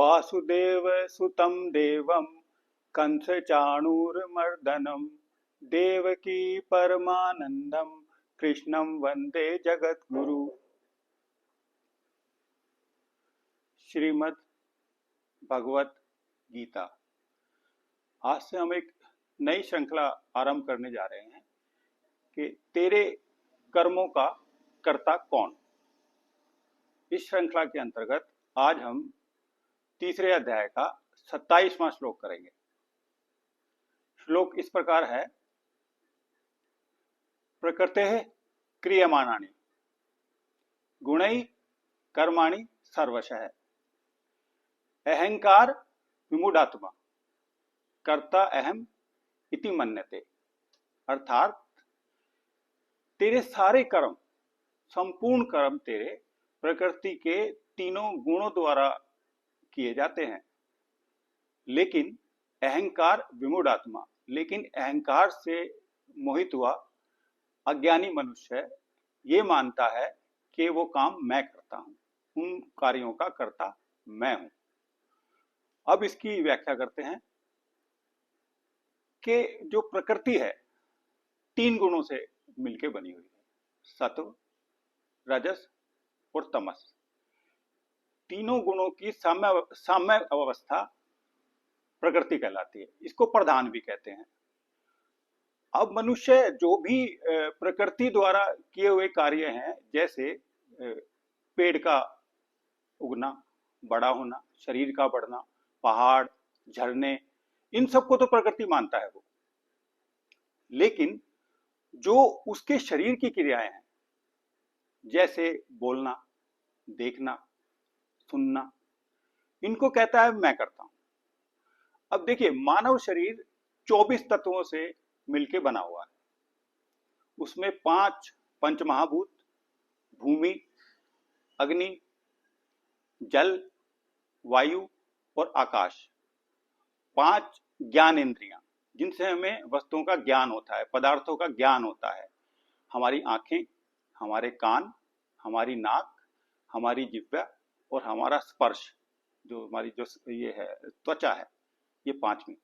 वासुदेव सुतं देवं कंसचाणूरमर्दनं देवकी परमानंदं कृष्णं वंदे जगद्गुरु। श्रीमद् भगवत गीता। आज से हम एक नई श्रृंखला आरंभ करने जा रहे हैं कि तेरे कर्मों का कर्ता कौन। इस श्रृंखला के अंतर्गत आज हम तीसरे अध्याय का 27वां श्लोक करेंगे। श्लोक इस प्रकार है, प्रकृतेः क्रियमाणानि गुणैः कर्माणि सर्वशः अहंकार विमूढ़ात्मा कर्ता अहम इति मन्यते। अर्थात तेरे सारे कर्म, संपूर्ण कर्म तेरे प्रकृति के तीनों गुणों द्वारा किए जाते हैं, लेकिन अहंकार विमूढ़ात्मा, लेकिन अहंकार से मोहित हुआ अज्ञानी मनुष्य ये मानता है कि वो काम मैं करता हूं, उन कार्यों का कर्ता मैं हूं। अब इसकी व्याख्या करते हैं कि जो प्रकृति है तीन गुणों से मिलकर बनी हुई है, सत्व, रजस और तमस। तीनों गुणों की साम्य अवस्था प्रकृति कहलाती है। इसको प्रधान भी कहते हैं। अब मनुष्य जो भी प्रकृति द्वारा किए हुए कार्य हैं, जैसे पेड़ का उगना, बड़ा होना, शरीर का बढ़ना, पहाड़, झरने, इन सबको तो प्रकृति मानता है वो। लेकिन जो उसके शरीर की क्रियाएं हैं, जैसे बोलना, देखना, सुनना, इनको कहता है मैं करता हूं। अब देखिए, मानव शरीर 24 तत्वों से मिलके बना हुआ है। उसमें 5 पंचमहाभूत, भूमि, अग्नि, जल, वायु और आकाश, 5 ज्ञान इंद्रियां जिनसे हमें वस्तुओं का ज्ञान होता है, पदार्थों का ज्ञान होता है। हमारी आंखें, हमारे कान, हमारी नाक, हमारी जिह्वा और हमारा स्पर्श, जो हमारी जो ये है त्वचा है, ये 5वीं।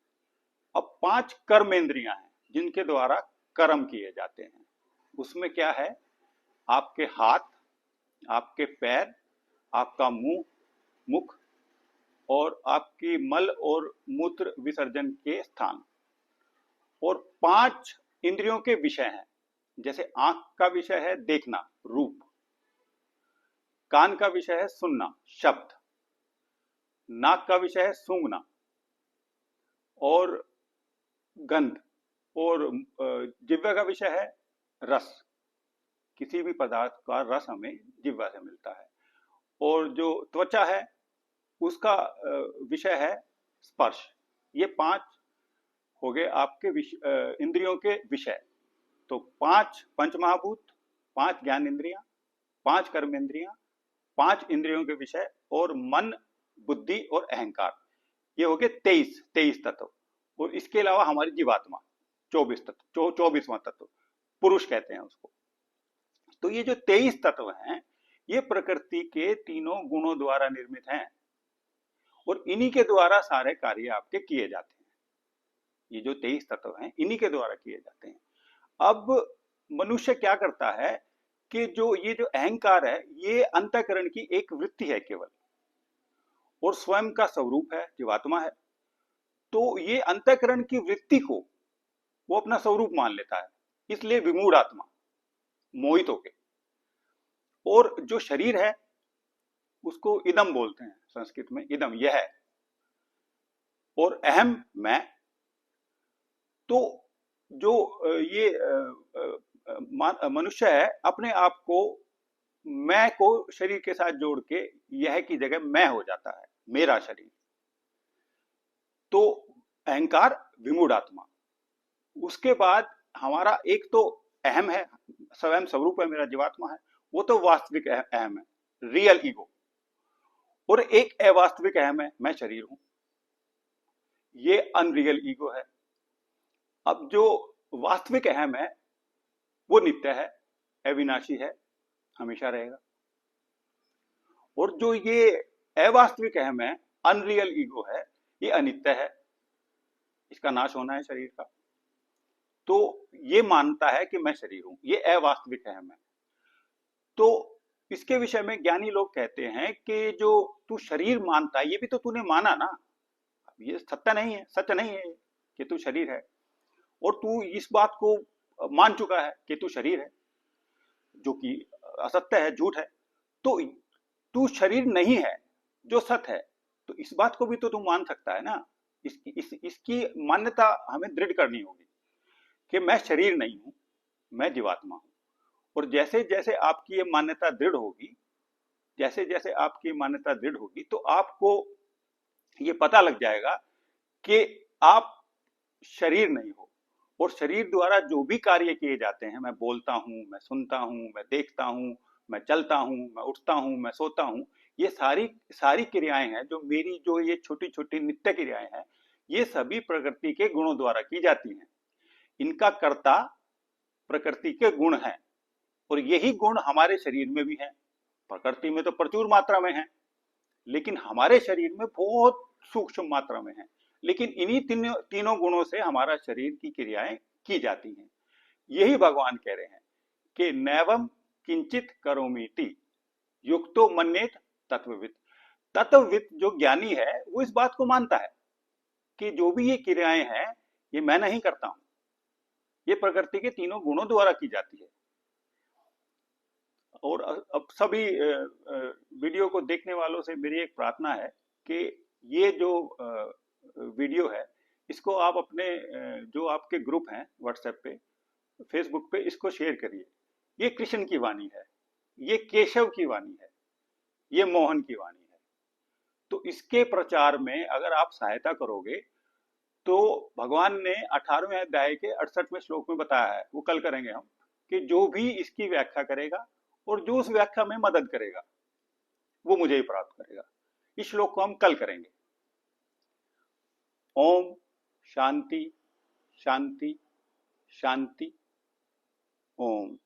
अब 5 कर्म इंद्रियां हैं जिनके द्वारा कर्म किए जाते हैं। उसमें क्या है, आपके हाथ, आपके पैर, आपका मुख और आपकी मल और मूत्र विसर्जन के स्थान। और 5 इंद्रियों के विषय हैं, जैसे आंख का विषय है देखना, रूप, कान का विषय है सुनना, शब्द, नाक का विषय है सूंघना और गंध, और जिह्वा का विषय है रस। किसी भी पदार्थ का रस हमें जिह्वा से मिलता है। और जो त्वचा है उसका विषय है स्पर्श। ये 5 हो गए आपके इंद्रियों के विषय। तो 5 पंचमहाभूत, 5 ज्ञान इंद्रियां, 5 कर्म इंद्रियां, 5 इंद्रियों के विषय और मन, बुद्धि और अहंकार, ये हो गए 23 तत्व। और इसके अलावा हमारी जीवात्मा 24 तत्व, 24वां तत्व पुरुष कहते हैं उसको। तो ये जो 23 तत्व हैं, ये प्रकृति के तीनों गुणों द्वारा निर्मित हैं और इन्हीं के द्वारा सारे कार्य आपके किए जाते हैं। ये जो 23 तत्व हैं, इन्हीं के द्वारा किए जाते हैं। अब मनुष्य क्या करता है कि जो अहंकार है, ये अंतःकरण की एक वृत्ति है केवल, और स्वयं का स्वरूप है, जीवात्मा है। तो ये अंतःकरण की वृत्ति को वो अपना स्वरूप मान लेता है, इसलिए विमूढ़ आत्मा, मोहित होके। और जो शरीर है उसको इदम बोलते हैं, संस्कृत में इदम, यह है, और अहम मैं। तो जो ये मनुष्य है, अपने आप को, मैं को शरीर के साथ जोड़ के यह की जगह मैं हो जाता है, मेरा शरीर। तो अहंकार विमूढ़ आत्मा। उसके बाद हमारा एक तो अहम है, स्वयं स्वरूप है, मेरा जीवात्मा है, वो तो वास्तविक अहम है, रियल ईगो। और एक अवास्तविक अहम है, मैं शरीर हूं, ये अनरियल ईगो है। अब जो वास्तविक अहम है वो नित्य है, अविनाशी है, हमेशा रहेगा। और जो ये अवास्तविक अहम है, अनरियल ईगो है, ये अनित्य है, इसका नाश होना है शरीर का। तो ये मानता है कि मैं शरीर हूं, ये अवास्तविक है मैं। तो इसके विषय में ज्ञानी लोग कहते हैं कि जो तू शरीर मानता है, ये भी तो तूने माना ना, ये सत्य नहीं है, सच नहीं है कि तू शरीर है, और तू इस बात को मान चुका है कि तू शरीर है, जो कि असत्य है, झूठ है। तो तू शरीर नहीं है जो सत्य है, तो इस बात को भी तो तू मान सकता है ना। इसकी मान्यता हमें दृढ़ करनी होगी कि मैं शरीर नहीं हूं, मैं जीवात्मा हूं। और जैसे जैसे आपकी ये मान्यता दृढ़ होगी, जैसे जैसे आपकी मान्यता दृढ़ होगी, तो आपको ये पता लग जाएगा कि आप शरीर नहीं हो, और शरीर द्वारा जो भी कार्य किए जाते हैं, मैं बोलता हूं, मैं सुनता हूं, मैं देखता हूं, मैं चलता हूं, मैं उठता हूं, मैं सोता हूं, ये सारी सारी क्रियाएं हैं जो मेरी, जो ये छोटी छोटी नित्य क्रियाएं हैं, ये सभी प्रकृति के गुणों द्वारा की जाती हैं। इनका कर्ता प्रकृति के गुण हैं, और यही गुण हमारे शरीर में भी हैं। प्रकृति में तो प्रचुर मात्रा में है, लेकिन हमारे शरीर में बहुत सूक्ष्म मात्रा में है। लेकिन इन्हीं तीनों गुणों से हमारा शरीर की क्रियाएं की जाती हैं। यही भगवान कह रहे हैं कि नैवम किंचित करोमीति युक्तो मन्येत तत्वविद। तत्वविद जो ज्ञानी है वो इस बात को मानता है कि जो भी ये क्रियाएं हैं, ये मैं नहीं करता हूं, ये प्रकृति के तीनों गुणों द्वारा की जाती है। और अब सभी वीडियो को देखने वालों से मेरी एक प्रार्थना है कि ये जो वीडियो है, इसको आप अपने जो आपके ग्रुप हैं व्हाट्सएप पे, फेसबुक पे, इसको शेयर करिए। ये कृष्ण की वाणी है, ये केशव की वाणी है, ये मोहन की वाणी है। तो इसके प्रचार में अगर आप सहायता करोगे, तो भगवान ने 18वें अध्याय के 68वें श्लोक में बताया है, वो कल करेंगे हम, कि जो भी इसकी व्याख्या करेगा और जो उस व्याख्या में मदद करेगा, वो मुझे ही प्राप्त करेगा। इस श्लोक को हम कल करेंगे। ओम शांति शांति शांति। ओम।